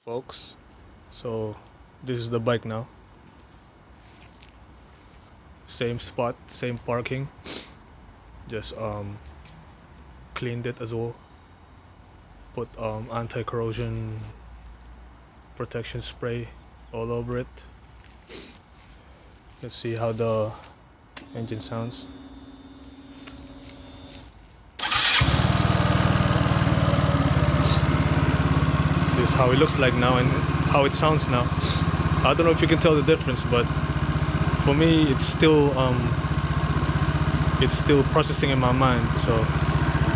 folks. So this is the bike now. Same spot, same parking. Just cleaned it as well. Put anti-corrosion protection spray all over it. Let's see how the engine sounds. This is how it looks like now and how it sounds now. I don't know if you can tell the difference, but for me it's still processing in my mind. So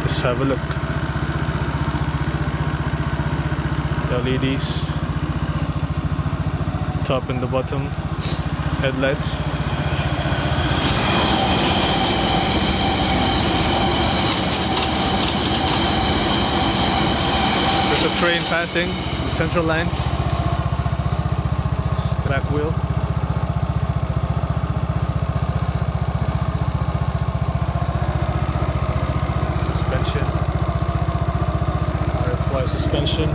let's have a look. LEDs, top and the bottom, headlights. There's a train passing the central line. Back wheel. Suspension. Firefly suspension.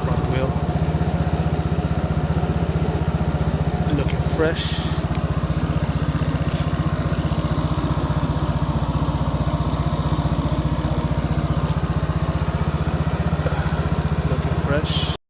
Front wheel. Looking fresh.